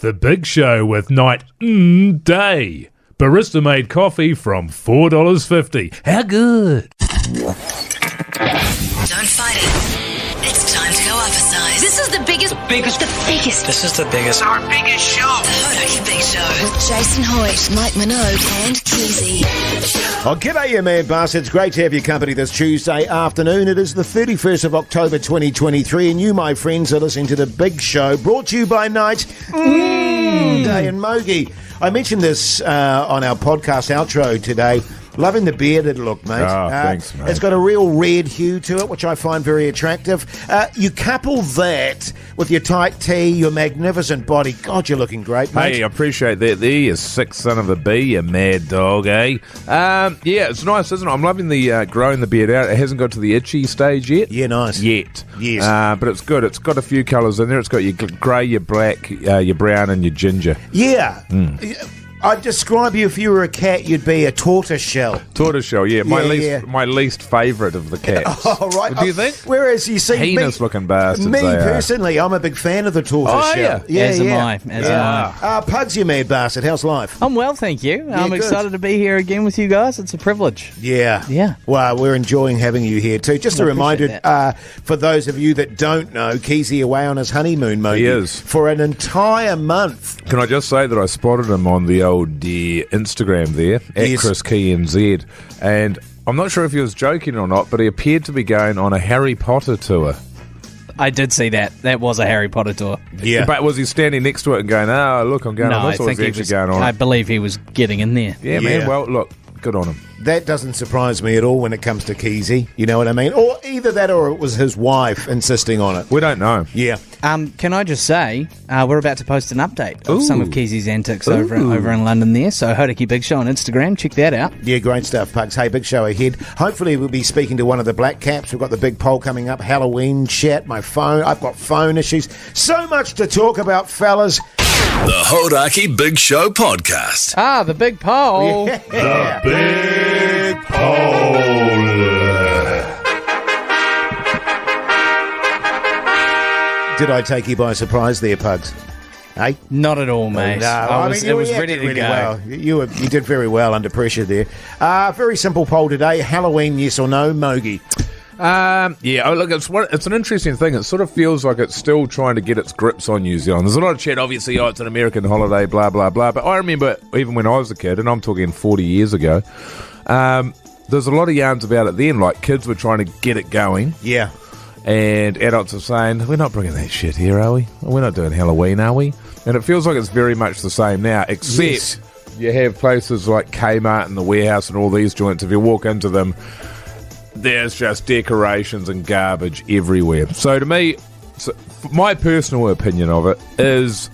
The Big Show with Night Day. Barista-made coffee from $4.50. How good? Don't fight it. It's time to go up a size. This is the biggest. This is the biggest. Our biggest show. The Hodaki Big Show. With Jason Hoyt, Mike Minogue, and Keezy. Oh, g'day, you mad bastards. Great to have your company this Tuesday afternoon. It is the 31st of October 2023, and you, my friends, are listening to The Big Show, brought to you by Night Day and Mogi. I mentioned this on our podcast outro today. Loving the bearded look, mate. Oh, thanks, mate. It's got a real red hue to it, which I find very attractive. You couple that with your tight tee, your magnificent body. God, you're looking great, mate. Hey, I appreciate that there, you sick son of a bee, you mad dog, eh? Yeah, it's nice, isn't it? I'm loving the growing the beard out. It hasn't got to the itchy stage yet. Yeah, nice. Yet. Yes. But it's good. It's got a few colours in there. It's got your grey, your black, your brown, and your ginger. Yeah. I'd describe you, if you were a cat, you'd be a tortoiseshell. Tortoiseshell, yeah. My least favourite of the cats. Oh, right. Do you think? Whereas you see Heinous-looking bastards. me they are. personally, I'm a big fan of the tortoiseshell. Oh, yeah. As am I. Pugs, you mad bastard. How's life? I'm well, thank you. I'm good. excited to be here again with you guys. It's a privilege. Yeah. Yeah. Well, we're enjoying having you here too. Just a reminder, appreciate for those of you that don't know, Keezy away on his honeymoon mode. He is. For an entire month. Can I just say that I spotted him on the old Instagram there, at Yes. Chris Key NZ, and I'm not sure if he was joking or not, but he appeared to be going on a Harry Potter tour. I did see that. That was a Harry Potter tour. Yeah. But was he standing next to it and going, oh, look, I'm going No, on I this, or was think he he actually was. going on I it? believe he was getting in there. Yeah, Yeah. man, well, look, good on him. That doesn't surprise me at all when it comes to Keezy. You know what I mean? Or either that or it was his wife insisting on it. We don't know. Yeah. Can I just say, we're about to post an update of some of Ooh. Keezy's antics over in London there. So Hodaki Big Show on Instagram. Check that out. Yeah, great stuff, Pugs. Hey, big show ahead. Hopefully we'll be speaking to one of the Black Caps. We've got the big poll coming up. Halloween chat, my phone. I've got phone issues. So much to talk about, fellas. The Hodaki Big Show podcast. The big poll. Yeah. Big Poll. Did I take you by surprise there, Pugs? Hey? Not at all, mate. No, I was you ready reacted to really go. well. You did very well under pressure there. Very simple poll today. Halloween, yes or no, Mogi? Yeah, look, it's an interesting thing. It sort of feels like it's still trying to get its grips on New Zealand. There's a lot of chat, obviously, it's an American holiday, blah, blah, blah. But I remember, even when I was a kid, and I'm talking 40 years ago, there's a lot of yarns about it then. Like, kids were trying to get it going, Yeah. and adults are saying, we're not bringing that shit here, are we? We're not doing Halloween, are we? And it feels like it's very much the same now, except Yes. you have places like Kmart and the Warehouse and all these joints. If you walk into them, there's just decorations and garbage everywhere. So to me, my personal opinion of it is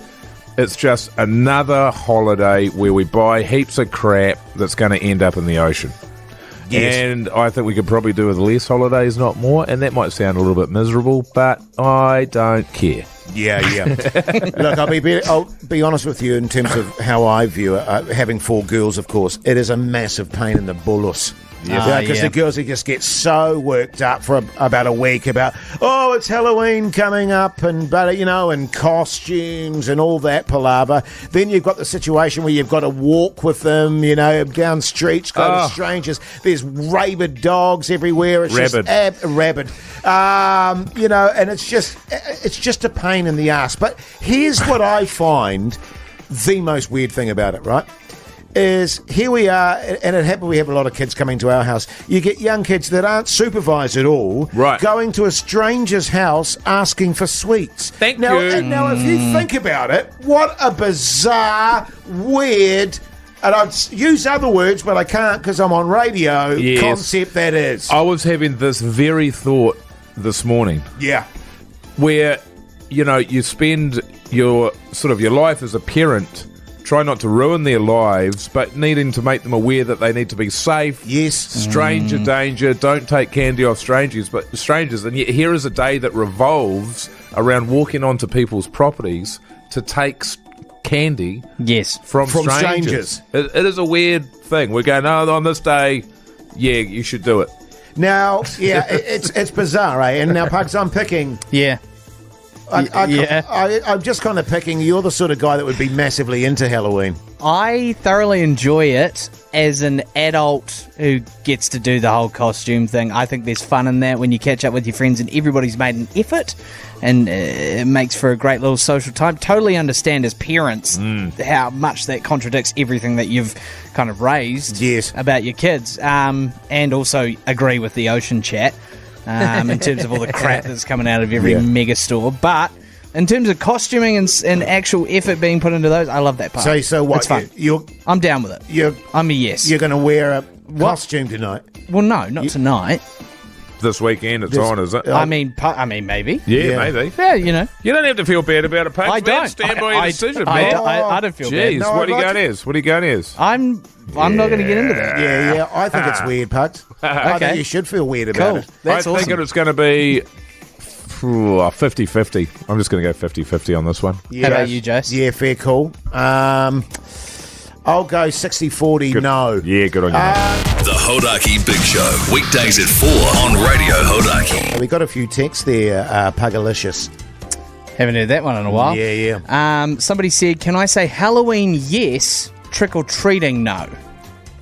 it's just another holiday where we buy heaps of crap that's going to end up in the ocean. Yes. And I think we could probably do with less holidays, not more. And that might sound a little bit miserable, but I don't care. Yeah. Look, I'll be honest with you in terms of how I view it. Having 4 girls, of course, it is a massive pain in the bullus. Because the girls just get so worked up for about a week about, it's Halloween coming up and costumes and all that palaver. Then you've got the situation where you've got to walk with them, down streets, go to strangers. There's rabid dogs everywhere. It's Rabid. just rabid. And it's just a pain in the ass. But here's what I find the most weird thing about it, right? Is here we are, and we have a lot of kids coming to our house. You get young kids that aren't supervised at all, Right. going to a stranger's house asking for sweets. Thank now, you. And now, if you think about it, what a bizarre, weird, and I'd use other words, but I can't because I'm on radio, Yes. concept that is. I was having this very thought this morning Yeah. where, you spend your life as a parent try not to ruin their lives, but needing to make them aware that they need to be safe. Yes. Stranger danger, don't take candy off strangers. And yet here is a day that revolves around walking onto people's properties to take candy Yes. from strangers. It is a weird thing. We're going, on this day, yeah, you should do it. Now, yeah, it's bizarre, eh? And now, Pugs, I'm picking... Yeah. I'm just kind of picking. You're the sort of guy that would be massively into Halloween. I thoroughly enjoy it as an adult who gets to do the whole costume thing. I think there's fun in that when you catch up with your friends and everybody's made an effort, and it makes for a great little social time. Totally understand as parents how much that contradicts everything that you've kind of raised about your kids, and also agree with the ocean chat in terms of all the crap that's coming out of every mega store. But in terms of costuming and actual effort being put into those, I love that part. So what? It's fun. I'm down with it. I'm a yes. You're going to wear a costume tonight? Well, no, not tonight. This weekend it's on, is it? I mean, maybe. Yeah, maybe. Yeah, you know. You don't have to feel bad about it, Paige. I don't. Stand by your decision, I man. don't feel bad. Jeez, what are you going as? What are you going as? I'm not going to get into that. Yeah. I think it's weird, Pugs. I think you should feel weird about it. That's I think it's going to be 50-50. I'm just going to go 50-50 on this one. Yeah. How about you, Jase? Yeah, fair call. I'll go 60-40 no. Yeah, good on you. The Hodaki Big Show, weekdays at 4 on Radio Hodaki. We got a few texts there, Pugalicious. Haven't heard that one in a while. Yeah. Somebody said, can I say Halloween yes, trick-or-treating no?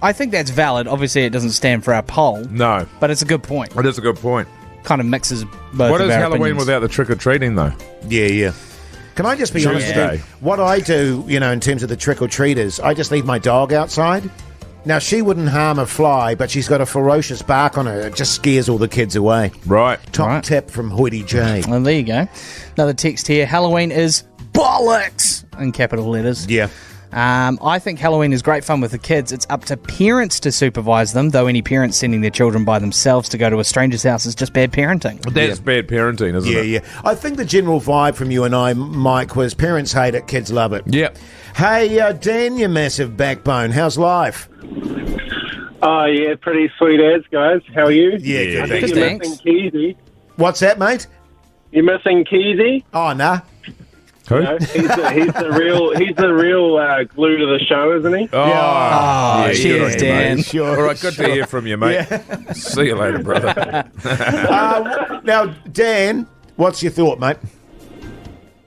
I think that's valid. Obviously, it doesn't stand for our poll. No. But it's a good point. It is a good point. Kind of mixes both What of is our Halloween opinions. without the trick-or-treating, though? Yeah. Can I just be honest with you? What I do, in terms of the trick-or-treaters, I just leave my dog outside. Now, she wouldn't harm a fly, but she's got a ferocious bark on her. It just scares all the kids away. Right. Top tip from Hoity J. Well, there you go. Another text here. Halloween is bollocks in capital letters. Yeah. I think Halloween is great fun with the kids. It's up to parents to supervise them, though any parents sending their children by themselves to go to a stranger's house is just bad parenting. That's bad parenting, isn't it? Yeah. I think the general vibe from you and I, Mike, was parents hate it, kids love it. Yep. Hey, Dan, you massive backbone. How's life? Oh, yeah, pretty sweet as, guys. How are you? Yeah, I think good, you're thanks. missing Keezy. What's that, mate? You're missing Keezy. Oh, nah. Who? He's the real glue to the show, isn't he? Oh, yeah, cheers, good on you, Dan. mate. Sure. All right, good to hear from you, mate. See you later, brother. Now, Dan, what's your thought, mate?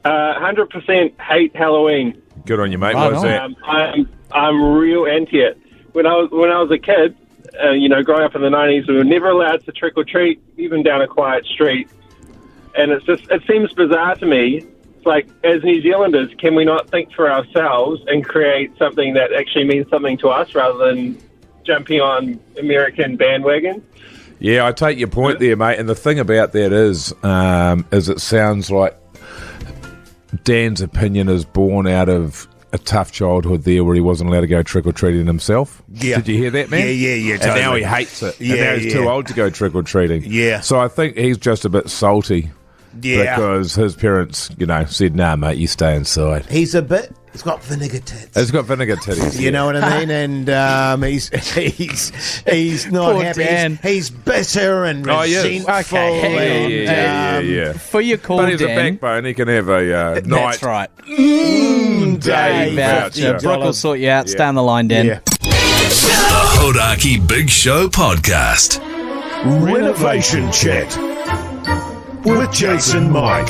100% hate Halloween. Good on you, mate. Right What's that? I'm real anti it. When I was a kid, growing up in the 90s, we were never allowed to trick or treat, even down a quiet street. And it seems bizarre to me. It's like, as New Zealanders, can we not think for ourselves and create something that actually means something to us rather than jumping on American bandwagon? Yeah, I take your point there, mate. And the thing about that is it sounds like Dan's opinion is born out of a tough childhood there where he wasn't allowed to go trick-or-treating himself. Yeah. Did you hear that, man? Yeah, And now totally. he hates it. Yeah, and now he's too old to go trick-or-treating. Yeah. So I think he's just a bit salty. Yeah. Because his parents, said, nah, mate, you stay inside. He's got vinegar tits. He's got vinegar titties. You know what I mean? And he's not Poor happy. Dan. He's bitter and Oh, yeah. resentful. Okay, and, Yeah. For your call, But he's Dan. a backbone. He can have a night. That's right. Dave Dave voucher. Brooke will sort you out. Stay on the line, Dan. Yeah. The Hodaki Big Show podcast. Renovation Chat with Jason Mike.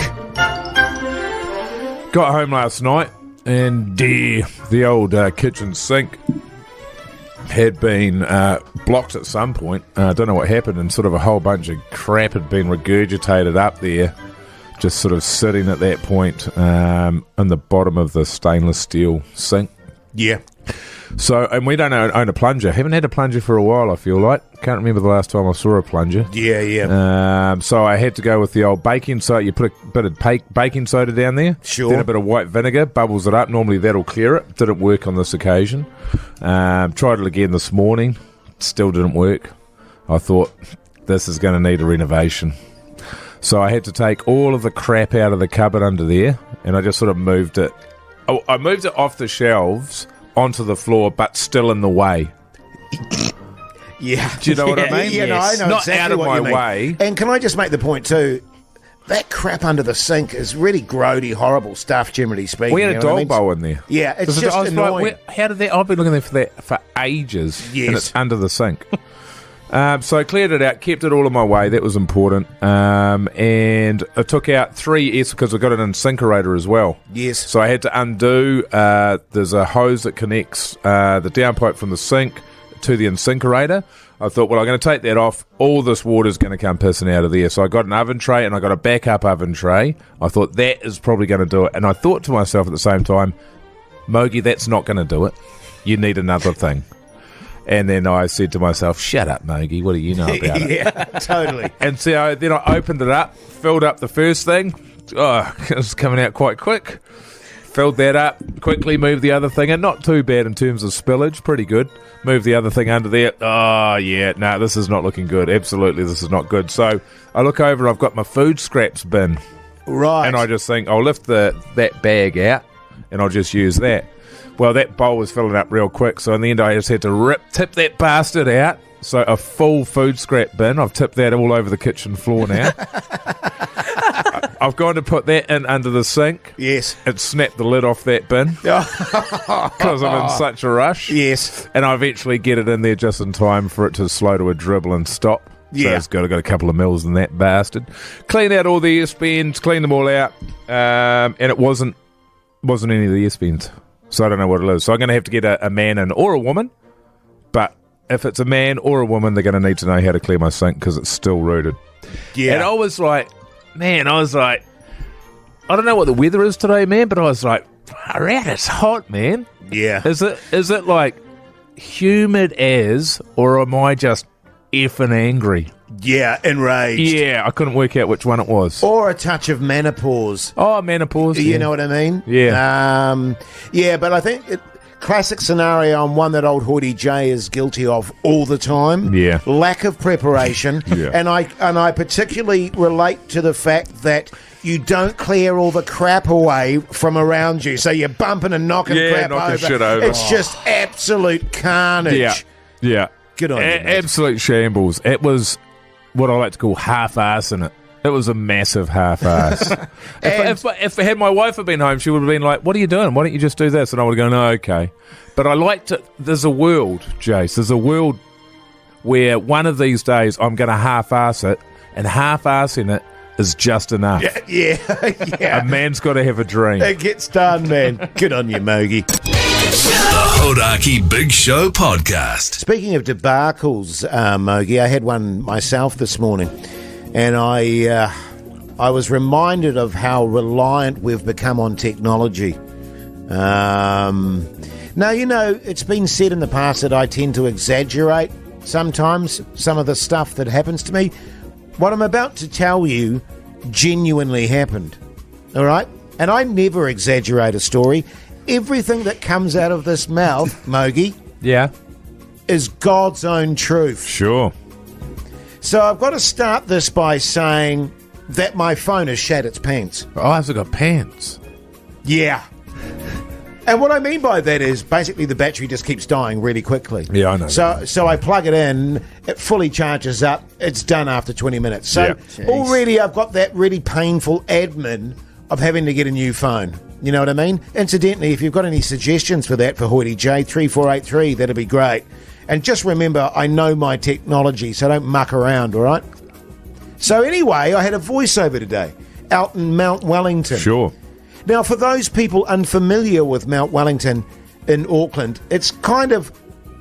Got home last night and the old kitchen sink had been blocked at some point. I don't know what happened, and sort of a whole bunch of crap had been regurgitated up there, just sort of sitting at that point in the bottom of the stainless steel sink. Yeah. So, and we don't own a plunger. Haven't had a plunger for a while, I feel like. Can't remember the last time I saw a plunger. Yeah. So I had to go with the old baking soda. You put a bit of baking soda down there. Sure. Then a bit of white vinegar, bubbles it up. Normally that'll clear it. Didn't work on this occasion. Tried it again this morning. Still didn't work. I thought, this is going to need a renovation. So I had to take all of the crap out of the cupboard under there, and I just sort of moved it. Oh, I moved it off the shelves onto the floor, but still in the way. Yeah. Do you know what I mean? Yeah, no, I know Not exactly out of what my you mean. way. And can I just make the point too? That crap under the sink is really grody, horrible stuff, generally speaking. We had a you know what I dog mean? bowl in there. Yeah, it's So just I was annoying. like, how did that? I've been looking there for that for ages, Yes. and it's under the sink. So I cleared it out, kept it all in my way. That was important. And I took out 3 S because I got an incinerator as well. Yes. So I had to undo. There's a hose that connects the downpipe from the sink to the incinerator. I thought, well, I'm going to take that off. All this water's going to come pissing out of there. So I got an oven tray and I got a backup oven tray. I thought that is probably going to do it. And I thought to myself at the same time, Mogi, that's not going to do it. You need another thing. And then I said to myself, shut up, Mogi, what do you know about it? Yeah, totally. And so then I opened it up, filled up the first thing. Oh, it was coming out quite quick. Filled that up, quickly moved the other thing in. Not too bad in terms of spillage, pretty good. Moved the other thing under there. Oh, yeah, no, this is not looking good. Absolutely, this is not good. So I look over, I've got my food scraps bin. Right. And I just think, I'll lift that bag out and I'll just use that. Well, that bowl was filling up real quick, so in the end I just had to tip that bastard out. So a full food scrap bin. I've tipped that all over the kitchen floor now. I've gone to put that in under the sink. Yes. And snapped the lid off that bin. Because I'm in such a rush. Yes. And I eventually get it in there just in time for it to slow to a dribble and stop. Yeah. So I've got a couple of mils in that bastard. Clean out all the S-bends, clean them all out. And it wasn't any of the S-bends. So I don't know what it is. So I'm going to have to get a man in or a woman. But if it's a man or a woman, they're going to need to know how to clear my sink because it's still rooted. Yeah. And I was like, I don't know what the weather is today, man, but I was like, far out, it's hot, man. Yeah. Is it like humid as, or am I just effing angry? Yeah, enraged. Yeah, I couldn't work out which one it was. Or a touch of menopause. Oh, menopause. You yeah. know what I mean? Yeah. Yeah, but I think classic scenario and one that old Hoity J is guilty of all the time. Yeah. Lack of preparation. Yeah. And I particularly relate to the fact that you don't clear all the crap away from around you. So you're bumping and knocking crap knocking over. shit over. It's just absolute carnage. Yeah. Yeah. Good on you, mate. Absolute shambles. It was what I like to call half-ass in it. It was a massive half-ass. if had my wife had been home, she would have been like, what are you doing? Why don't you just do this? And I would have gone, oh, okay. But I like to... There's a world, Jase. There's a world where one of these days I'm going to half-ass it, and half-assing it is just enough. Yeah. A man's got to have a dream. It gets done, man. Good on you, Mogi. The Hodaki Big Show podcast. Speaking of debacles, Mogi, I had one myself this morning, and I was reminded of how reliant we've become on technology. Now, you know, it's been said in the past that I tend to exaggerate sometimes some of the stuff that happens to me. What I'm about to tell you genuinely happened, all right? And I never exaggerate a story. Everything that comes out of this mouth, Mogi, Yeah. is God's own truth. Sure. So I've got to start this by saying that my phone has shat its pants. Oh, I've got pants. Yeah. And what I mean by that is basically the battery just keeps dying really quickly. Yeah, I know. So I plug it in, it fully charges up, it's done after 20 minutes. So Yeah. already I've got that really painful admin of having to get a new phone. You know what I mean? Incidentally, if you've got any suggestions for that for Hoity J, 3483, that'd be great. And just remember, I know my technology, so don't muck around, all right? So anyway, I had a voiceover today out in Mount Wellington. Sure. Now, for those people unfamiliar with Mount Wellington in Auckland, it's kind of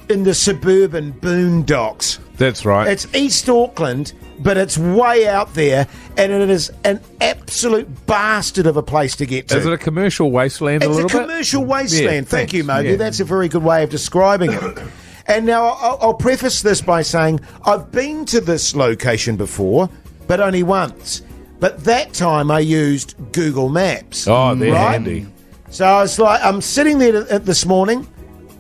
in the suburban boondocks. That's right. It's East Auckland, but it's way out there, and it is an absolute bastard of a place to get to. Is it a commercial wasteland a little bit? It's a commercial wasteland. Yeah, Thank you, thanks. Mogi. Yeah. That's a very good way of describing it. And now I'll preface this by saying I've been to this location before, but only once. But that time I used Google Maps. Oh, they're right? handy. So I was like, I'm sitting there this morning,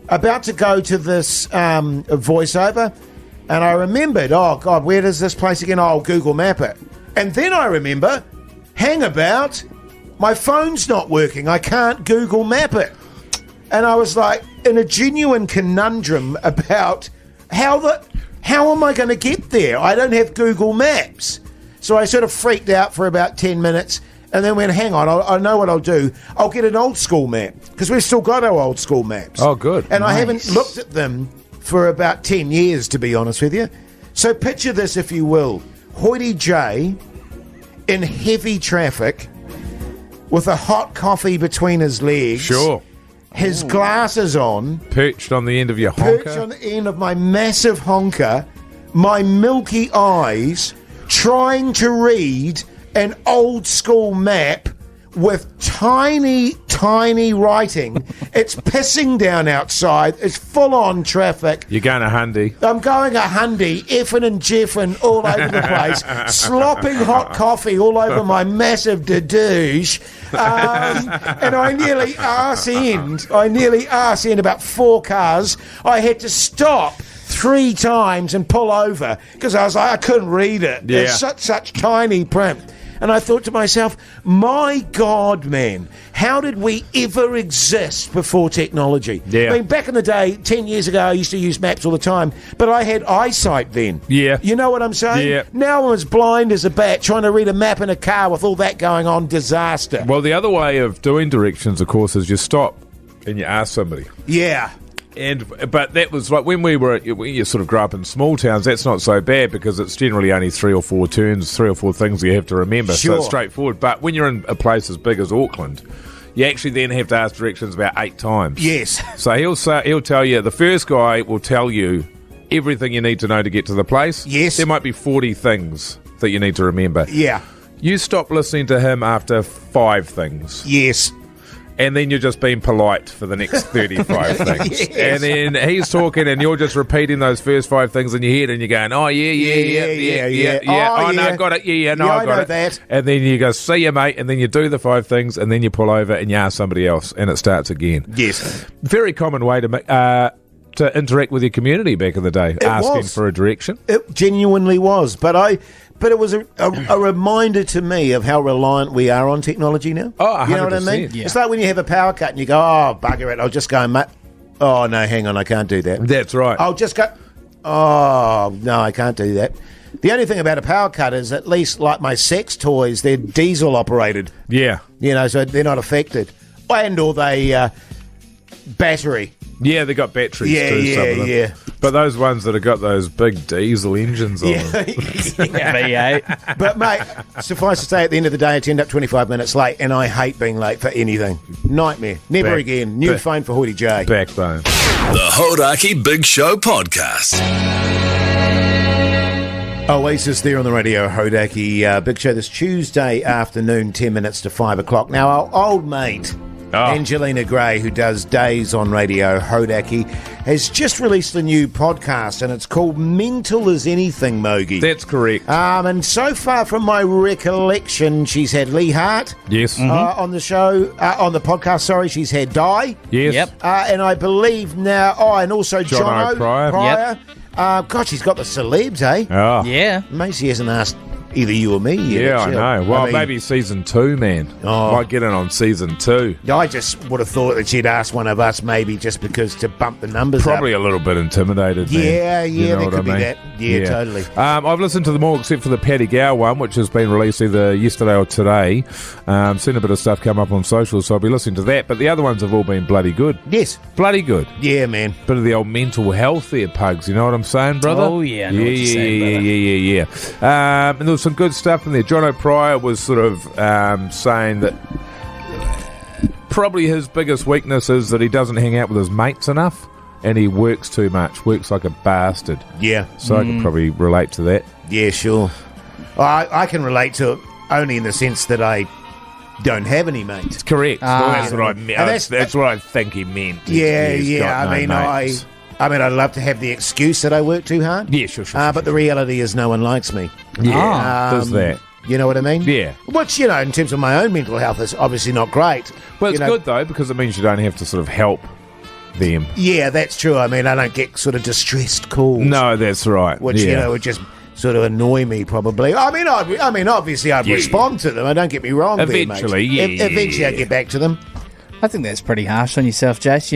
about to go to this voiceover, and I remembered, oh, God, where does this place again? Oh, I'll Google Map it. And then I remember, hang about, my phone's not working. I can't Google Map it. And I was like, in a genuine conundrum about how am I going to get there? I don't have Google Maps. So I sort of freaked out for about 10 minutes and then went, hang on, I know what I'll do. I'll get an old school map because we've still got our old school maps. Oh, good. And I Nice. haven't looked at them for about 10 years, to be honest with you. So picture this, if you will. Hoity J in heavy traffic with a hot coffee between his legs. Sure. His glasses on. Perched on the end of your honker. Perched on the end of my massive honker. My milky eyes trying to read an old school map with tiny writing. It's pissing down outside. It's full-on traffic. You're going a Hundy. I'm going a Hundy, effing and jeffing all over the place, slopping hot coffee all over my massive dadoosh, and I nearly arse-end about 4 cars. I had to stop 3 times and pull over because I was like, I couldn't read it. Yeah. There's such tiny print. And I thought to myself, my God, man, how did we ever exist before technology? Yeah. I mean, back in the day, 10 years ago, I used to use maps all the time, but I had eyesight then. Yeah. You know what I'm saying? Yeah. Now I'm as blind as a bat trying to read a map in a car with all that going on. Disaster. Well, the other way of doing directions, of course, is you stop and you ask somebody. Yeah. But that was like when you sort of grow up in small towns, that's not so bad because it's generally only 3 or 4 turns, 3 or 4 things you have to remember. Sure. So it's straightforward. But when you're in a place as big as Auckland, you actually then have to ask directions about 8 times. Yes. So he'll tell you, the first guy will tell you everything you need to know to get to the place. Yes. There might be 40 things that you need to remember. Yeah. You stop listening to him after 5 things. Yes. And then you're just being polite for the next 35 things. Yes. And then he's talking and you're just repeating those first 5 things in your head and you're going, oh, yeah. Oh, no, got it. Yeah, no, I got it. That. And then you go, see you, mate. And then you do the 5 things and then you pull over and you ask somebody else and it starts again. Yes. Very common way to interact with your community back in the day, asking for a direction. It genuinely was. But it was a reminder to me of how reliant we are on technology now. Oh, 100%. You know what I mean? Yeah. It's like when you have a power cut and you go, oh, bugger it, I'll just go, mate. Oh, no, hang on, I can't do that. That's right. I'll just go, oh, no, I can't do that. The only thing about a power cut is at least like my sex toys, they're diesel operated. Yeah. You know, so they're not affected. And or they battery. Yeah, they got batteries too, some of them. Yeah. But those ones that have got those big diesel engines on them. V8. But, mate, suffice to say, at the end of the day, I end up 25 minutes late, and I hate being late for anything. Nightmare. Never again. New phone for Hoity J. Backbone. The Hodaki Big Show podcast. Oasis there on the radio, Hodaki Big Show this Tuesday afternoon, 10 minutes to 5 o'clock. Now, our old mate, Angelina Gray, who does days on radio, Hodaki, has just released a new podcast, and it's called Mental as Anything, Mogi. That's correct. And so far from my recollection, she's had Lee Hart. Yes. On the show, on the podcast, sorry, she's had Di. Yes. Yep. And I believe now, and also John O'Pryor. God, she's got the celebs, eh? Oh. Yeah. Macy hasn't asked either you or me yet. Yeah, I know. Well, I mean, maybe season 2, man. Oh. Might get in on season 2. I just would have thought that she'd ask one of us, maybe just because to bump the numbers Probably up. a little bit intimidated. Man. Yeah, You know there what could I be mean? that. Yeah, totally. I've listened to them all except for the Paddy Gow one, which has been released either yesterday or today. Seen a bit of stuff come up on social, so I'll be listening to that. But the other ones have all been bloody good. Yes. Bloody good. Yeah, man. Bit of the old mental health there, Pugs. You know what I'm saying, brother? Oh, yeah. I know what you're saying, brother. Yeah. And there was some good stuff in there. John O'Pryor was sort of saying that probably his biggest weakness is that he doesn't hang out with his mates enough and he works too much, works like a bastard. Yeah. So I could probably relate to that. Yeah, sure. I can relate to it only in the sense that I don't have any mates. Correct. That's what I meant. And That's what I think he meant. Yeah, He's got I no mean, mates. I'd love to have the excuse that I work too hard. Yeah, sure. But the reality is no one likes me. Yeah, does that. You know what I mean? Yeah. Which, in terms of my own mental health, is obviously not great. Well, it's good, though, because it means you don't have to sort of help them. Yeah, that's true. I mean, I don't get sort of distressed calls. No, that's right. Which, would just sort of annoy me, probably. I mean, obviously I'd respond to them. Don't get me wrong. Eventually, there, mate. Eventually I'd get back to them. I think that's pretty harsh on yourself, Jase.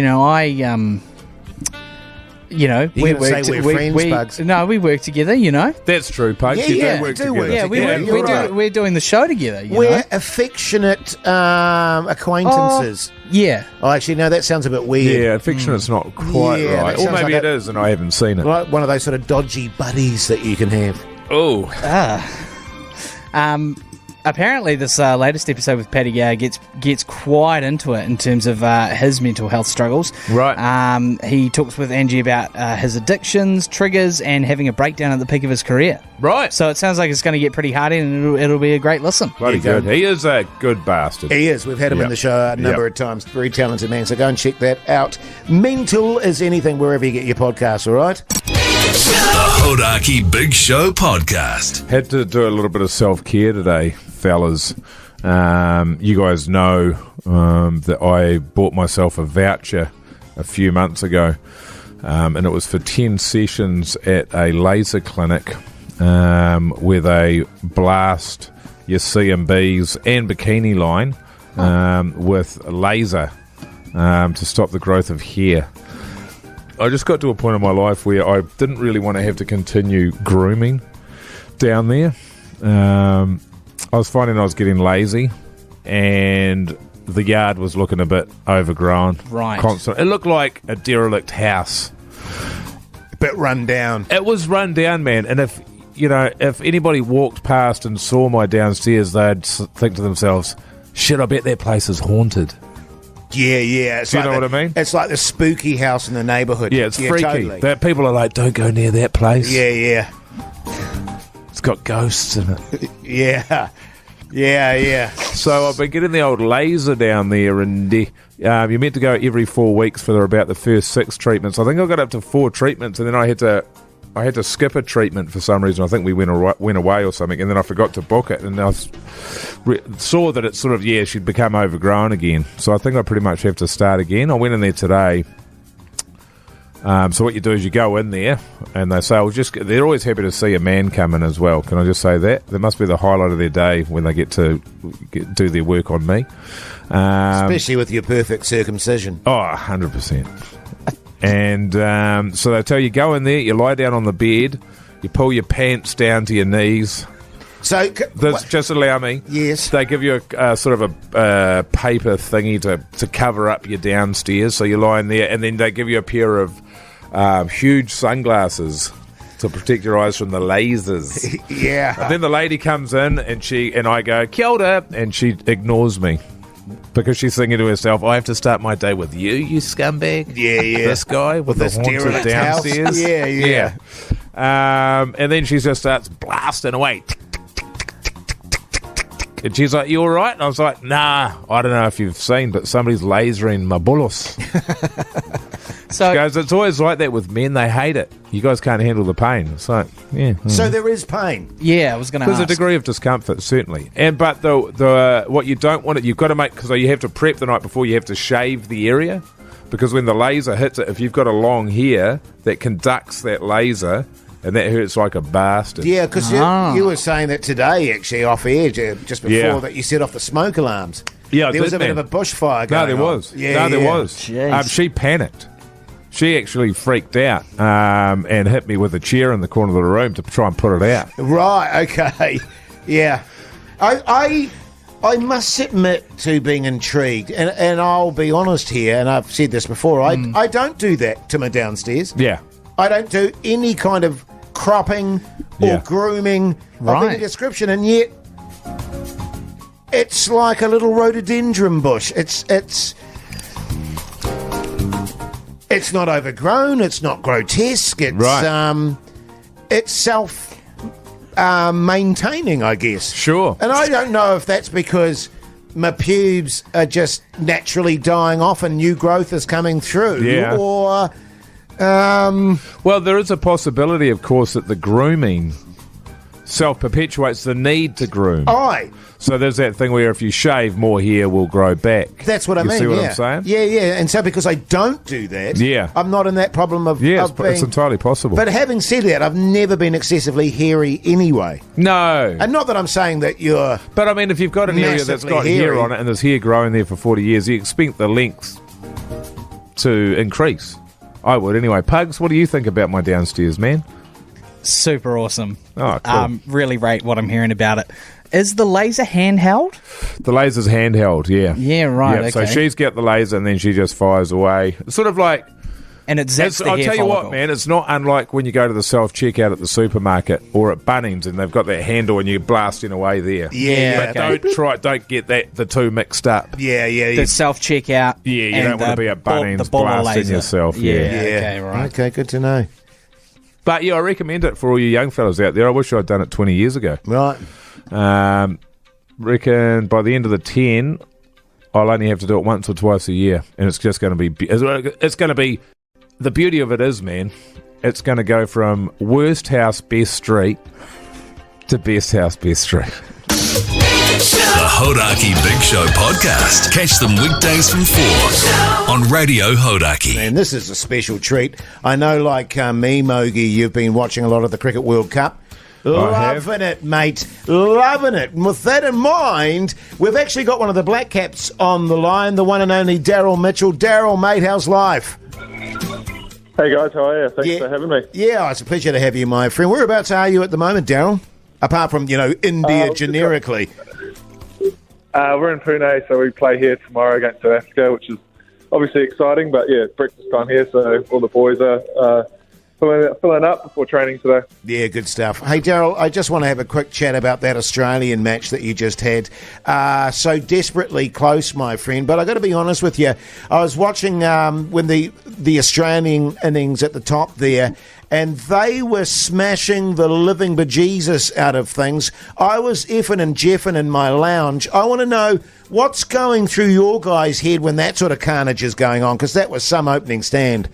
You know, You're gonna say we're friends, Bugs. No, we work together, you know. That's true, Pugs. Yeah, You yeah, do we work do together. work Yeah, together. we're doing the show together, you We're know. affectionate acquaintances. Yeah. Oh, actually, no, that sounds a bit weird. Yeah, affectionate's not quite Yeah, right. that Or sounds maybe like it is, and I haven't seen it. Like one of those sort of dodgy buddies that you can have. Oh, Apparently, this latest episode with Paddy Gower gets quite into it in terms of his mental health struggles. Right. He talks with Angie about his addictions, triggers, and having a breakdown at the peak of his career. right. So it sounds like it's going to get pretty hardy, and it'll be a great listen. Bloody Yeah, good. He is a good bastard. He is. We've had him Yep. in the show a number of times. Very talented man. So go and check that out. Mental as anything wherever you get your podcasts, all right? The Hodaki Big Show podcast. Had to do a little bit of self-care today, fellas. You guys know that I bought myself a voucher a few months ago, and it was for 10 sessions at a laser clinic where they blast your CMBs and bikini line with laser to stop the growth of hair. I just got to a point in my life where I didn't really want to have to continue grooming down there. I was finding I was getting lazy, and the yard was looking a bit overgrown. Right. Constant. It looked like a derelict house. A bit run down. It was run down, man. And if anybody walked past and saw my downstairs, they'd think to themselves, "Shit, I bet that place is haunted." Yeah, yeah. It's Do you like know what I mean? It's like the spooky house in the neighbourhood. Yeah, it's freaky. Totally. That people are like, "Don't go near that place. Yeah, yeah. It's got ghosts in it." Yeah. Yeah, yeah. So I've been getting the old laser down there, and you're meant to go every 4 weeks for about the first 6 treatments. I think I got up to 4 treatments, and then I had to skip a treatment for some reason. I think we went away or something, and then I forgot to book it, and I saw that it sort of, she'd become overgrown again. So I think I pretty much have to start again. I went in there today. So what you do is you go in there, and they say, they're always happy to see a man come in as well. Can I just say that? That must be the highlight of their day when they get to do their work on me. Especially with your perfect circumcision. Oh, 100%. And so they tell you, go in there, you lie down on the bed, you pull your pants down to your knees. So, Just allow me. Yes. They give you a sort of a paper thingy to cover up your downstairs. So you lie in there, and then they give you a pair of huge sunglasses to protect your eyes from the lasers. Yeah. And then the lady comes in, and I go, "Kia ora," and she ignores me. Because she's thinking to herself, "I have to start my day with you scumbag." Yeah, yeah. This guy with the this haunted derelict house. downstairs. Yeah. And then she just starts blasting away. And she's like, "You all right?" And I was like, "Nah, I don't know if you've seen, but somebody's lasering my bullos." So She goes, "It's always like that with men. They hate it. You guys can't handle the pain." It's like, yeah. So there is pain. yeah, I was going to There's ask. a degree of discomfort, certainly. But the what you don't want you've got to make, because you have to prep the night before, you have to shave the area. Because when the laser hits it, if you've got a long hair, that conducts that laser, and that hurts like a bastard. Yeah, because you were saying that today, actually, off air, just before that you set off the smoke alarms. Yeah, there was a bit of a bushfire No, going there on. was. Yeah, there yeah. was. Jeez. She panicked. She actually freaked out and hit me with a chair in the corner of the room to try and put it out. Right, okay. Yeah. I must admit to being intrigued, and I'll be honest here, and I've said this before, I don't do that to my downstairs. Yeah. I don't do any kind of cropping or grooming of any description, and yet it's like a little rhododendron bush. It's not overgrown. It's not grotesque. It's self maintaining, I guess. Sure. And I don't know if that's because my pubes are just naturally dying off and new growth is coming through, Yeah. or Well, there is a possibility, of course, that the grooming self-perpetuates the need to groom. So there's that thing where if you shave, more hair will grow back. That's what I You mean. see what yeah. I'm saying? Yeah, yeah. And so because I don't do that, I'm not in that problem of Yeah, of it's entirely possible. But having said that, I've never been excessively hairy anyway. No. And not that I'm saying that you're... But I mean, if you've got an area that's got massively hair hairy. on it and there's hair growing there for 40 years, you expect the length to increase. I would anyway. Pugs, what do you think about my downstairs, man? Super awesome. Oh, cool. Really rate what I'm hearing about it. Is the laser handheld? The laser's handheld, yeah. Yeah, right. Yeah, okay. so she's got the laser and then she just fires away. It's sort of like... And it zaps the I'll hair tell you follicle. what, man, it's not unlike when you go to the self-checkout at the supermarket or at Bunnings and they've got that handle and you're blasting away there. Yeah. But don't get the two mixed up. Yeah. The self-checkout. Yeah, you and don't want to be at Bunnings the ball blasting laser. yourself. Yeah, Yeah. okay, right. Okay, good to know. But yeah, I recommend it for all you young fellas out there. I wish I'd done it 20 years ago. Right. Reckon by the end of the 10, I'll only have to do it once or twice a year, and it's just going to be. It's going to be. The beauty of it is, man, it's going to go from worst house, best street to best house, best street. The Hodaki Big Show podcast. Catch them weekdays from 4 on Radio Hodaki. And this is a special treat. I know, like me, Mogi, you've been watching a lot of the Cricket World Cup. Loving it, mate. Loving it. And with that in mind, we've actually got one of the Black Caps on the line, the one and only Daryl Mitchel. Daryl, mate, how's life? Hey guys, how are you? Thanks for having me. Yeah, it's a pleasure to have you, my friend. Whereabouts are you at the moment, Daryl? Apart from, India generically. We're in Pune, so we play here tomorrow against South Africa, which is obviously exciting. But yeah, it's breakfast time here, so all the boys are filling up before training today. Yeah, good stuff. Hey, Daryl, I just want to have a quick chat about that Australian match that you just had. So desperately close, my friend. But I got to be honest with you. I was watching when the Australian innings at the top there, and they were smashing the living bejesus out of things. I was effing and jeffing in my lounge. I want to know what's going through your guys' head when that sort of carnage is going on, because that was some opening stand.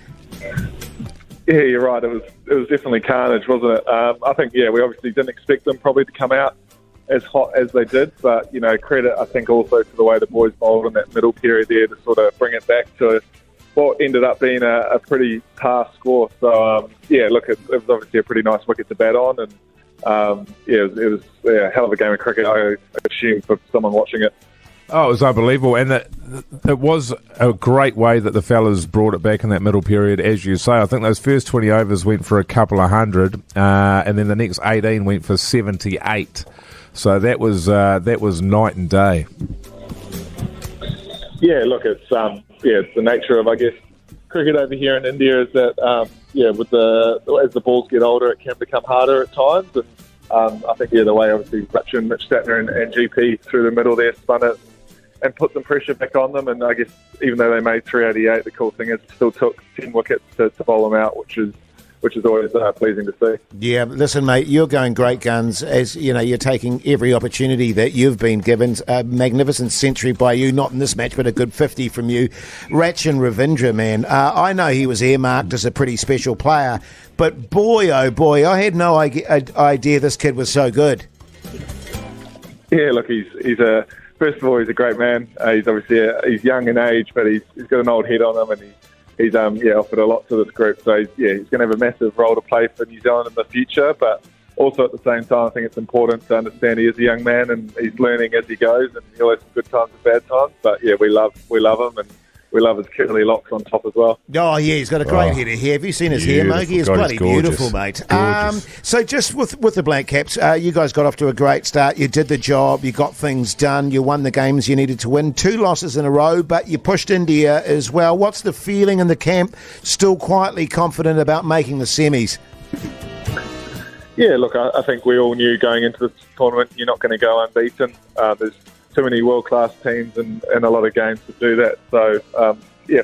Yeah, you're right. It was definitely carnage, wasn't it? I think, we obviously didn't expect them probably to come out as hot as they did, but, credit, I think, also to the way the boys bowled in that middle period there to sort of bring it back to what ended up being a pretty par score. So, look, it was obviously a pretty nice wicket to bat on, and, it was a hell of a game of cricket, I assume, for someone watching it. Oh, it was unbelievable, and it was a great way that the fellas brought it back in that middle period, as you say. I think those first 20 overs went for a couple of hundred, and then the next 18 went for 78. So that was night and day. Yeah, look, it's it's the nature of, I guess, cricket over here in India is that as the balls get older, it can become harder at times, and I think the way obviously Mitch Statner and GP through the middle there spun it and put some pressure back on them. And I guess even though they made 388, the cool thing is it still took 10 wickets to bowl them out, which is always pleasing to see. Yeah, listen, mate, you're going great guns. As you're taking every opportunity that you've been given. A magnificent century by you, not in this match, but a good 50 from you. Rachin Ravindra, man, I know he was earmarked as a pretty special player, but boy, oh boy, I had no idea this kid was so good. Yeah, look, he's first of all, he's a great man. He's obviously he's young in age, but he's got an old head on him, and he's offered a lot to this group. So he's going to have a massive role to play for New Zealand in the future. But also at the same time, I think it's important to understand he is a young man and he's learning as he goes, and he'll have some good times and bad times. But we love him, and we love his curly locks on top as well. Oh, yeah, he's got a great head of hair. Have you seen his hair, Mogi? It's bloody beautiful, mate. So just with the Black Caps, you guys got off to a great start. You did the job. You got things done. You won the games you needed to win. 2 losses in a row, but you pushed India as well. What's the feeling in the camp? Still quietly confident about making the semis? Yeah, look, I think we all knew going into this tournament you're not going to go unbeaten. There's too many world-class teams and a lot of games to do that. So,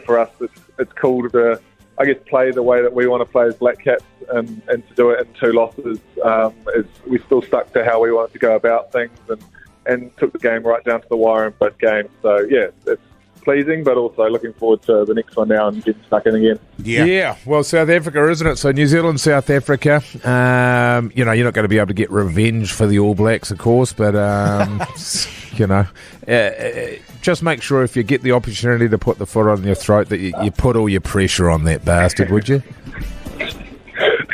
for us, it's cool to, I guess, play the way that we want to play as Black Caps and to do it in 2 losses. We still stuck to how we wanted to go about things and took the game right down to the wire in both games. So, it's pleasing, but also looking forward to the next one now and getting stuck in again. Yeah. Well, South Africa, isn't it? So New Zealand, South Africa. You're not going to be able to get revenge for the All Blacks, of course, but just make sure if you get the opportunity to put the foot on your throat that you put all your pressure on that bastard, would you?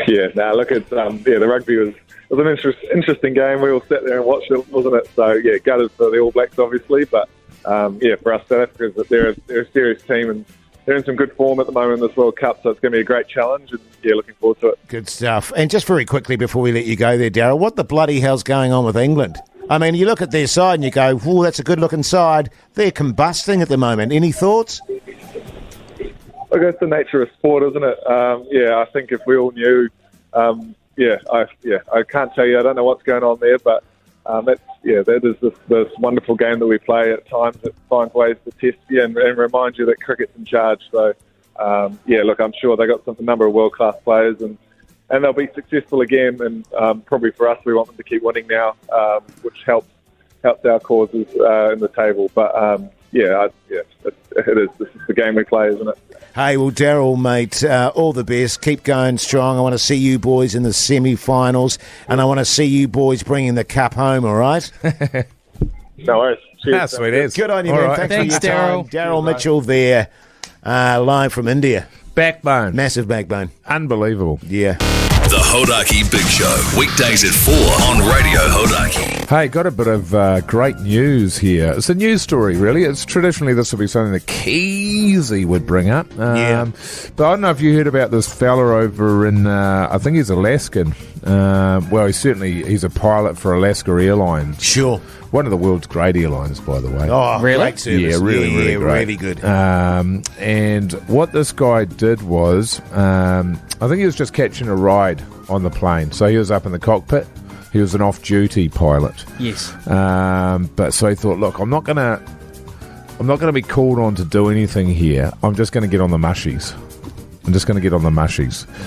Look, it's the rugby was an interesting game. We all sat there and watched it, wasn't it? So gutted for the All Blacks, obviously, but for us South Africans, they're a serious team, and they're in some good form at the moment in this World Cup, so it's going to be a great challenge, and looking forward to it. Good stuff. And just very quickly before we let you go there, Daryl, what the bloody hell's going on with England? I mean, you look at their side and you go, "Whoa, that's a good-looking side." They're combusting at the moment. Any thoughts? I guess the nature of sport, isn't it? I think if we all knew, I can't tell you. I don't know what's going on there, but that is this wonderful game that we play at times that finds ways to test you and remind you that cricket's in charge. So, I'm sure they got a number of world-class players and they'll be successful again. And probably for us, we want them to keep winning now, which helps our causes in the table. But it is. This is the game we play, isn't it? Hey, well, Daryl, mate, all the best. Keep going strong. I want to see you boys in the semi-finals, and I want to see you boys bringing the cup home, all right? No worries. Cheers. Sweet as. Good on you, All man. right. Thanks for your Daryl. time. Daryl Mitchell there, live from India. Backbone. Massive backbone. Unbelievable. Yeah. The Hodaki Big Show, weekdays at 4 on Radio Hodaki. Hey, got a bit of great news here. It's a news story, really. It's traditionally this would be something that Keezy would bring up. But I don't know if you heard about this fella over in, I think he's Alaskan. He's a pilot for Alaska Airlines. Sure. One of the world's great airlines, by the way. Oh, Really? great service. Yeah, really great. Really good. And what this guy did was, I think he was just catching a ride on the plane. So he was up in the cockpit. He was an off-duty pilot. Yes. But so he thought, look, I'm not gonna be called on to do anything here. I'm just going to get on the mushies.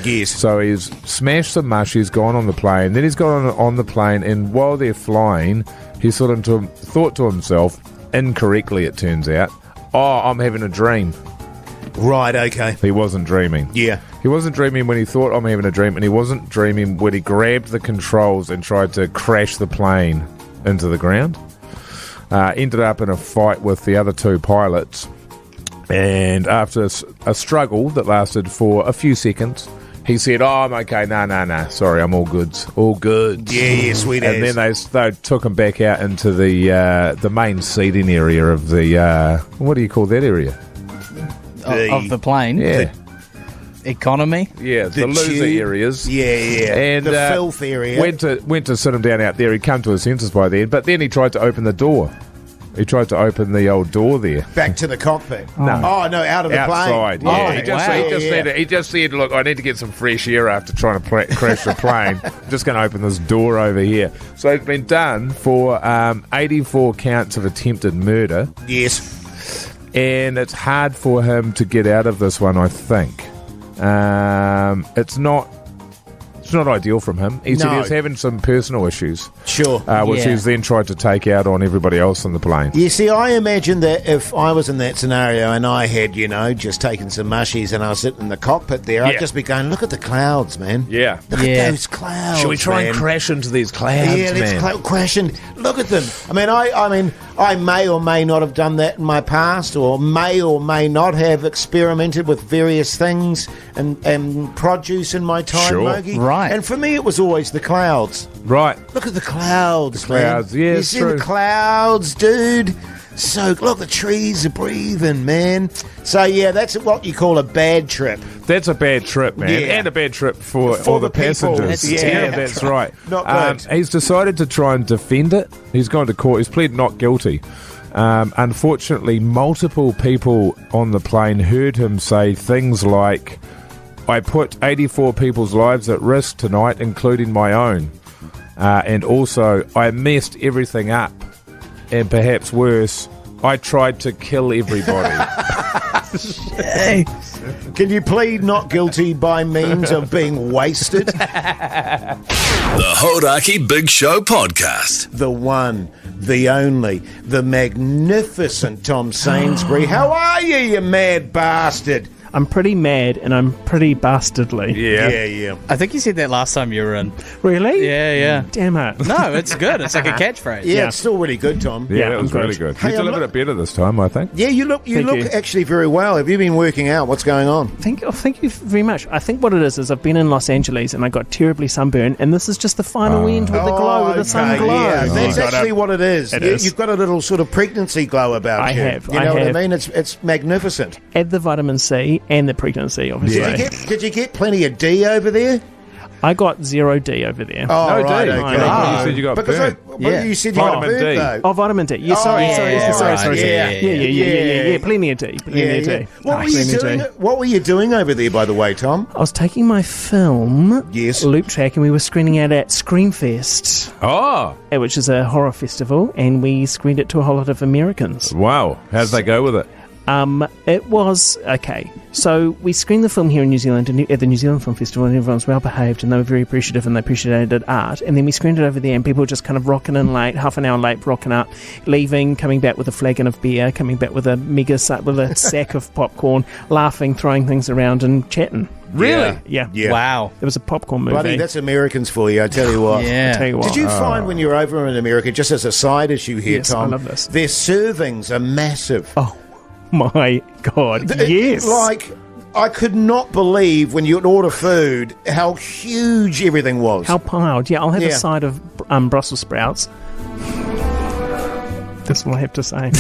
Yes. So he's smashed some mushies, gone on the plane. Then he's gone on the plane, and while they're flying, he thought to himself, incorrectly it turns out, I'm having a dream. Right, okay. He wasn't dreaming. Yeah. He wasn't dreaming when he thought, I'm having a dream, and he wasn't dreaming when he grabbed the controls and tried to crash the plane into the ground. Ended up in a fight with the other two pilots, and after a struggle that lasted for a few seconds, he said, I'm okay, no, sorry, I'm all good. Yeah, sweet And as. then they took him back out into the main seating area of the, what do you call that area? Of the plane. Yeah. Economy. Yeah, the loser tube. areas. Yeah. And the filth area. Went to sit him down out there. He'd come to his senses by then, but then he tried to open the door. He tried to open the old door there. Back to the cockpit. No. Oh, no, out of the Outside, plane. yeah. Oh, He just said, look, I need to get some fresh air after trying to crash the plane. I'm just going to open this door over here. So it's been done for 84 counts of attempted murder. Yes. And it's hard for him to get out of this one, I think. It's not ideal from him. He said he was having some personal issues. Sure. Which he's then tried to take out on everybody else on the plane. You see, I imagine that if I was in that scenario and I had, just taken some mushies and I was sitting in the cockpit there, I'd just be going, look at the clouds, man. Yeah. Look at those clouds. Should we try and crash into these clouds, Yeah, let's crash and look at them. I may or may not have done that in my past, or may not have experimented with various things and produce in my time, Sure. Mogi. Right. And for me, it was always the clouds. Right. Look at the clouds, The clouds, man. yeah, You it's see true. the clouds, dude? So, look, the trees are breathing, man. So, yeah, that's what you call a bad trip. That's a bad trip, man. Yeah. And a bad trip for For all the the people. passengers. That's Yeah, terrible. that's right. Not good. He's decided to try and defend it. He's gone to court. He's pleaded not guilty. Unfortunately, multiple people on the plane heard him say things like, I put 84 people's lives at risk tonight, including my own. And also, I messed everything up. And perhaps worse, I tried to kill everybody. Can you plead not guilty by means of being wasted? The Hodaki Big Show podcast. The one, the only, the magnificent Tom Sainsbury. How are you, you mad bastard? I'm pretty mad and I'm pretty bastardly. Yeah. I think you said that last time you were in. Really? Yeah. Damn it. No, it's good. It's like a catchphase. Yeah, it's still really good, Tom. Yeah, that I'm was good. really good. Hey, You I'm delivered not- it better this time, I think. Yeah, you look Thank you. actually very well. Have you been working out? What's going on? Thank you very much. I think what it is I've been in Los Angeles and I got terribly sunburned, and this is just the final end with the glow, with the sun glow. Yeah, that's You got actually what it is. It is. You've got a little sort of pregnancy glow about I you. have, You I know what I have. mean? It's magnificent. Add the vitamin C and the pregnancy, obviously. Did you get plenty of D over there? I got 0 D over there. Oh, No, right, D. okay. You said you got Because burnt. you said you got Vitamin burnt, D. though. Oh, vitamin D. Yes, Oh, sorry. yeah. Yeah. Plenty of D. Plenty of D. What were you Plenty of doing? D. What were you doing over there, by the way, Tom? I was taking my film, Yes. Loop Track, and we were screening it at Screamfest, Oh, which is a horror festival, and we screened it to a whole lot of Americans. wow. How'd they go with it? It was okay. So we screened the film here in New Zealand at the New Zealand Film Festival, and everyone was well behaved, and they were very appreciative, and they appreciated art. And then we screened it over there, and people were just kind of rocking in late, half an hour late, rocking up, leaving, coming back with a flagon of beer, coming back with a sack of popcorn, laughing, throwing things around, and chatting. Really? Yeah. Wow. It was a popcorn movie. Buddy, that's Americans for you, I tell you what. Yeah. I tell you what. Did you find when you're over in America, just as a side issue here, Yes, Tom, I love this. their servings are massive. Oh my God! Yes. Like, I could not believe when you'd order food how huge everything was. How piled? Yeah, I'll have Yeah. a side of Brussels sprouts. That's all I have to say.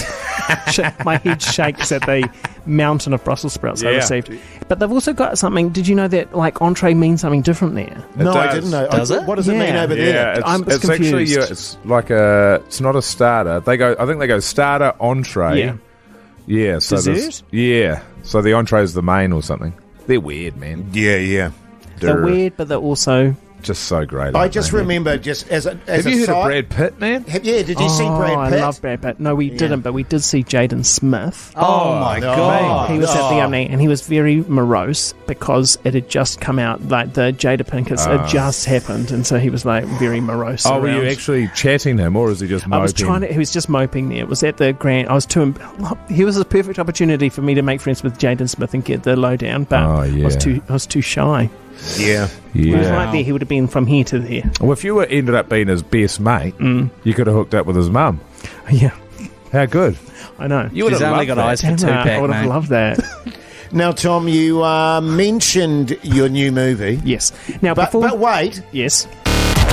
My head shakes at the mountain of Brussels sprouts I Yeah. received. But they've also got something. Did you know that like entree means something different there? no, I does. didn't know. Does it? What does it mean Yeah. over there? Yeah, I'm it's actually confused. it's like it's not a starter. I think they go starter, entree. Yeah. Yeah. So Dessert? So the entree is the main or something. They're weird, man. Yeah. They're weird, but they're also. Just so great. I aren't just they? remember, just as a Have a you heard of side- Brad Pitt, man? Yeah, did you see Brad Pitt? I love Brad Pitt. No, we didn't, but we did see Jaden Smith. Oh, my God. He was at the opening, and he was very morose because it had just come out, like the Jada Pinkett had just happened, and so he was like very morose. Oh, were you around. actually chatting him, or is he just moping? I was trying to. He was just moping there. It was at the Grand. I was too. He was a perfect opportunity for me to make friends with Jaden Smith and get the lowdown, but Oh, yeah. I was too shy. Yeah. He was Yeah. right there. He would have been from here to there. Well, if you ended up being his best mate, you could have hooked up with his mum. Yeah, How good! I know. You would He's have only loved got that. eyes for Damn it, I two-pack, would have mate. loved that. Now, Tom, you mentioned your new movie. Yes. Now, But wait, yes.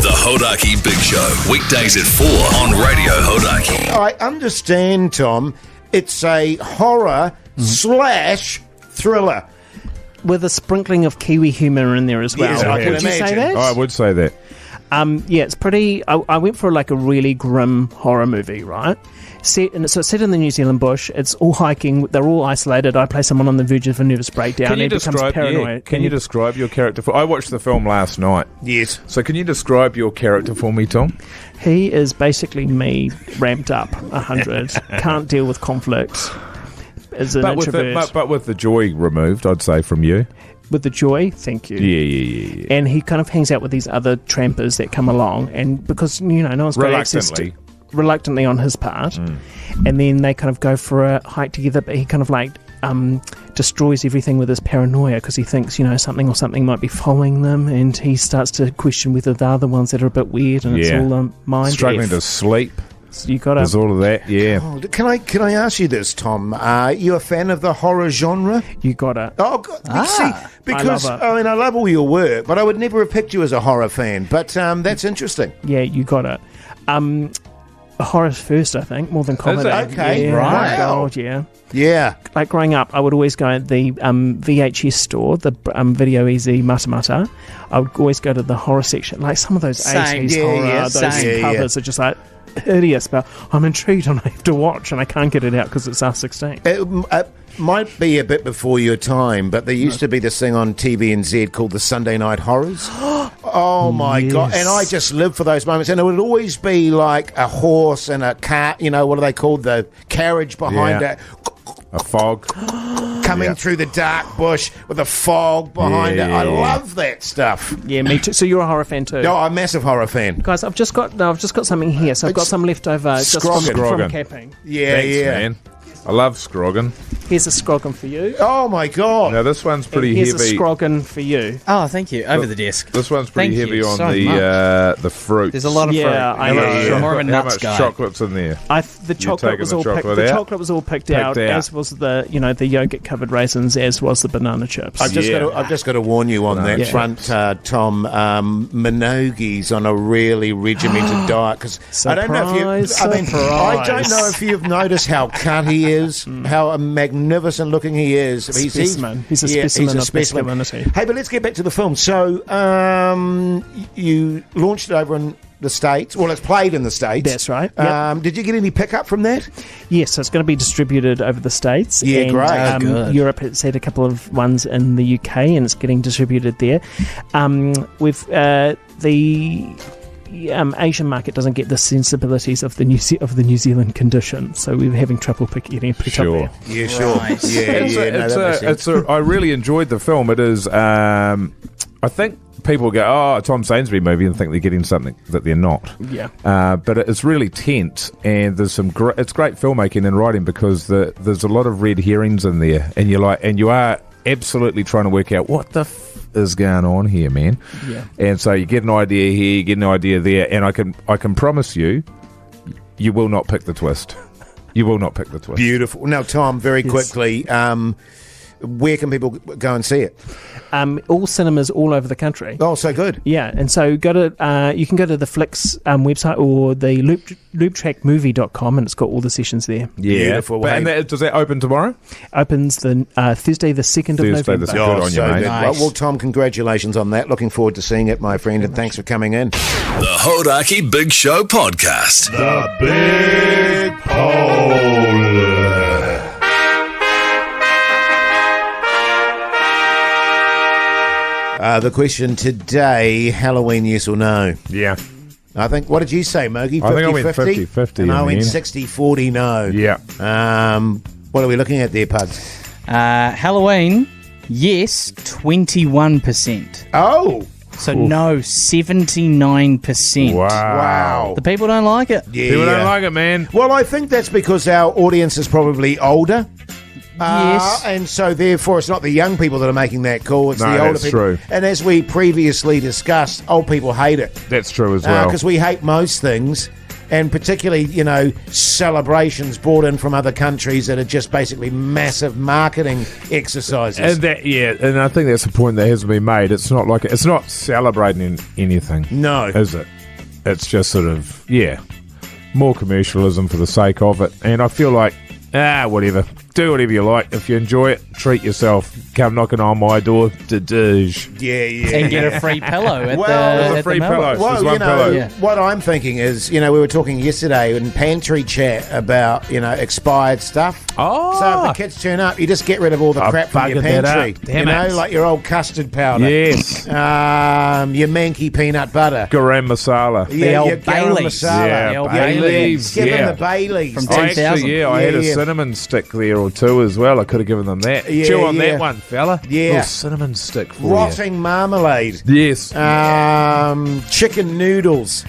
The Hodaki Big Show, weekdays at 4 on Radio Hodaki. I understand, Tom, it's a horror / thriller. With a sprinkling of Kiwi humour in there as well. Yes, I can Would you say imagine. that? Oh, I would say that. Yeah, it's pretty. I went for like a really grim horror movie, right? So it's set in the New Zealand bush. It's all hiking. They're all isolated. I play someone on the verge of a nervous breakdown. Can you and he becomes describe? paranoid. Can you describe your character? I watched the film last night. Yes. So can you describe your character for me, Tom? He is basically me ramped up 100. Can't deal with conflict. Is an introvert. But with the joy removed, I'd say from you. With the joy, thank you. Yeah. And he kind of hangs out with these other trampers that come along, and because no one's got access to reluctantly on his part, and then they kind of go for a hike together. But he kind of like destroys everything with his paranoia because he thinks something might be following them, and he starts to question whether they're the ones that are a bit weird, and it's all mind struggling F. to sleep. So you got There's all of that. Yeah. Oh, can I ask you this, Tom? Are you a fan of the horror genre? You got it. Oh, God. See, because I love it. I love all your work, but I would never have picked you as a horror fan. But that's interesting. Yeah, you got it. Horror's first, I think, more than comedy. it? Okay, yeah, right. God, yeah. Yeah. Like growing up, I would always go at the VHS store, the Video Easy Mata. I would always go to the horror section. Like some of those Same. 80s Yeah, horror, yeah, those same. covers are just like hideous, but I'm intrigued and I have to watch, and I can't get it out because it's R16. It might be a bit before your time, but there used to be this thing on TVNZ called the Sunday Night Horrors. Oh, my God. And I just lived for those moments. And it would always be like a horse and a car, what are they called? The carriage behind it. A fog. Coming through the dark bush with a fog behind it. I love that stuff. Yeah, me too. So you're a horror fan too? No, I'm a massive horror fan. Guys, I've just got something here. So I've got some leftover just from Scroggin. camping. Yeah, Thanks, yeah. man. I love Scroggin. Here's a Scroggin for you. Oh my God! Now this one's pretty Here's heavy. a Scroggin for you. Oh, thank you. Over the desk. This one's pretty Thank heavy you on so the fruit. There's a lot of fruit. I know. More of a How nuts much guy. chocolate's in there? The chocolate was all picked. The chocolate was all picked out, as was the the yogurt covered raisins, as was the banana chips. I've just got to warn you on that front, Tom. Minogue's on a really regimented diet because I don't know if you've noticed how cut he is, how magnificent looking he is. He's a specimen of masculinity. Hey, but let's get back to the film. So, you launched it over in the States. Well, it's played in the States. That's right. Yep. Did you get any pickup from that? Yes, so it's going to be distributed over the States. Yeah, and, great. Good. Europe has had a couple of ones in the UK, and it's getting distributed there. With the Asian market doesn't get the sensibilities of the New Zealand condition, so we're having trouble getting picked up there. Yeah, sure. Right. I really enjoyed the film. It is. I think people go, "Oh, a Tom Sainsbury movie," and think they're getting something that they're not. Yeah. But it's really tense, and there's some. It's great filmmaking and writing because there's a lot of red herrings in there, and you are absolutely trying to work out what the is going on here, man. Yeah. And so you get an idea here, you get an idea there, and I can promise you, you will not pick the twist. You will not pick the twist. Beautiful. Now, Tom, very quickly, where can people go and see it? All cinemas all over the country. Oh, so good. Yeah, and so you can go to the Flicks website or the looptrackmovie.com, and it's got all the sessions there. Yeah. Beautiful. And does that open tomorrow? Opens the Thursday the 2nd of November. Good on you, mate. Nice. Well, Tom, congratulations on that. Looking forward to seeing it, my friend, and thanks for coming in. The Hodaki Big Show Podcast. The Big Poll. The question today, Halloween, yes or no? Yeah. I think, what did you say, Mogi? 50-50? I think I went 50-50. And I went 60-40 no. Yeah. What are we looking at there, Pugs? Halloween, yes, 21%. Oh! So no, 79%. Wow. The people don't like it. Yeah. People don't like it, man. Well, I think that's because our audience is probably older. Yes. And so, therefore, it's not the young people that are making that call. It's the older that's people. true. And as we previously discussed, old people hate it. That's true as well. Because we hate most things. And particularly, celebrations brought in from other countries that are just basically massive marketing exercises. And I think that's the point that hasn't been made. It's not celebrating anything. No. Is it? It's just sort of, more commercialism for the sake of it. And I feel like, whatever. Do whatever you like. If you enjoy it, treat yourself. Come knocking on my door. Da-douche. Yeah. And get a free pillow at there's a the free pillow. Well, There's one pillow. What I'm thinking is, we were talking yesterday in pantry chat about, expired stuff. Oh. So if the kids turn up, you just get rid of all the crap from your buggered that pantry. up. Damn it. Like your old custard powder. Yes. Your manky peanut butter. Garam masala. The old your garam Baileys. masala. Yeah, The old Baileys. Give them Yeah. the Baileys. From I 10,000. I had a cinnamon stick there or two as well. I could have given them that. Yeah, Chew on yeah. that one, fella. Yeah. Little cinnamon stick for Rotting marmalade. you. Yes. Chicken noodles.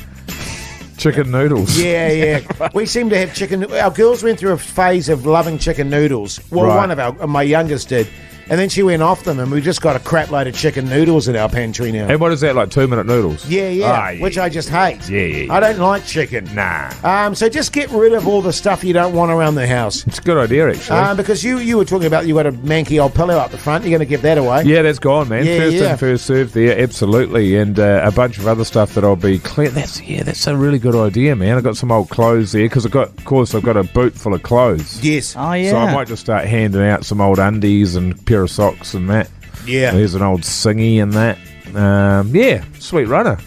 Chicken noodles. Yeah. We seem to have chicken. Our girls went through a phase of loving chicken noodles. Well, Right. one of my youngest did. And then she went off them, and we just got a crap load of chicken noodles in our pantry now. And what is that, like 2-minute noodles? Yeah, which I just hate. Yeah. I don't like chicken. Nah. So just get rid of all the stuff you don't want around the house. It's a good idea, actually. Because you were talking about you got a manky old pillow up the front. You're going to give that away. Yeah, that's gone, man. Yeah, First yeah. in, first served there, absolutely. And a bunch of other stuff that I'll be clear. That's a really good idea, man. I've got some old clothes there because I've got a boot full of clothes. Yes. Oh, yeah. So I might just start handing out some old undies and a pair of socks and that. Yeah. There's an old singy and that. Sweet runner.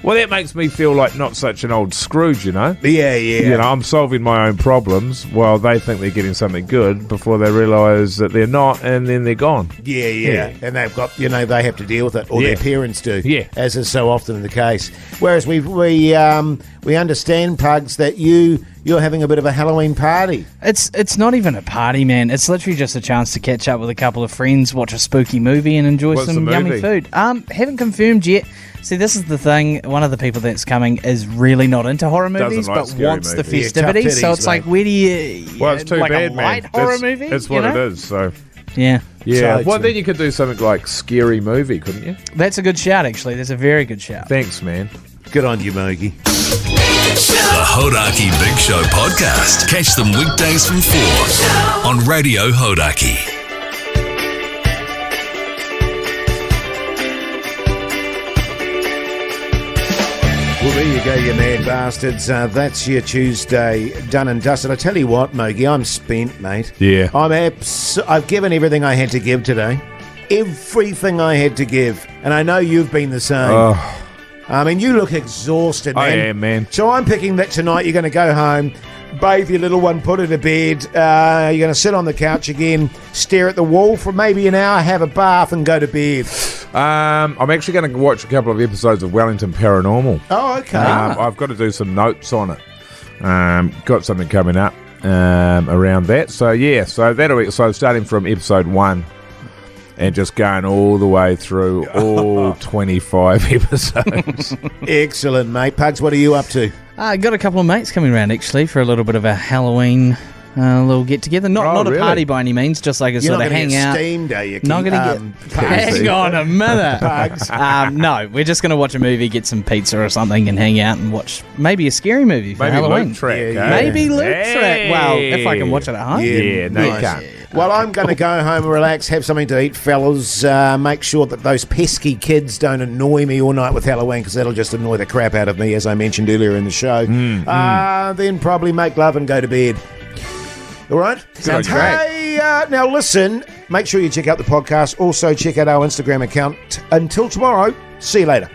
Well, that makes me feel like not such an old Scrooge, Yeah. I'm solving my own problems while they think they're getting something good before they realise that they're not, and then they're gone. Yeah. And they've got, they have to deal with it, or their parents do. Yeah. As is so often the case. Whereas we understand, Pugs, that you you're having a bit of a Halloween party. It's not even a party, man. It's literally just a chance to catch up with a couple of friends, watch a spooky movie, and enjoy What's some the yummy movie? food. Haven't confirmed yet. See, this is the thing. One of the people that's coming is really not into horror movies, like but scary wants the movies. Yeah, festivities. tough so titties, it's like, mate. where do you? Well, it's too like bad, a man. light horror movie. It's what you it know? is. So Yeah, yeah. So Well, it's then you could do something like scary movie, couldn't you? that's a good shout. Actually, that's a very good shout. Thanks, man. Good on you, Mogi. The Hodaki Big Show podcast. Catch them weekdays from 4 on Radio Hodaki. Well, there you go, you mad bastards. That's your Tuesday done and dusted. I tell you what, Mogi, I'm spent, mate. Yeah. I've given everything I had to give today. Everything I had to give. And I know you've been the same. Oh, I mean, you look exhausted, man. I am, man. So I'm picking that tonight you're going to go home, bathe your little one, put her to bed. You're going to sit on the couch again, stare at the wall for maybe an hour, have a bath, and go to bed. I'm actually going to watch a couple of episodes of Wellington Paranormal. Oh, okay. I've got to do some notes on it. Got something coming up around that. So yeah, so that'll be starting from episode 1 and just going all the way through all 25 episodes. Excellent, mate. Pugs, what are you up to? I got a couple of mates coming around actually for a little bit of a Halloween little get together. Not really? a party by any means, just like a You're sort not of going to hang get out. steamed, are you? Not going to get. Hang on a minute. No, we're just going to watch a movie, get some pizza or something, and hang out and watch maybe a scary movie for Maybe Halloween. Loop Track. Yeah, eh? Maybe Loop Hey. Track. Well, if I can watch it at home. Yeah, no, you Nice. can't. Well, I'm going to go home and relax, have something to eat, fellas. Make sure that those pesky kids don't annoy me all night with Halloween, because that'll just annoy the crap out of me, as I mentioned earlier in the show. Then probably make love and go to bed. All right? Sounds Hey, now listen, make sure you check out the podcast. Also, check out our Instagram account. Until tomorrow, see you later.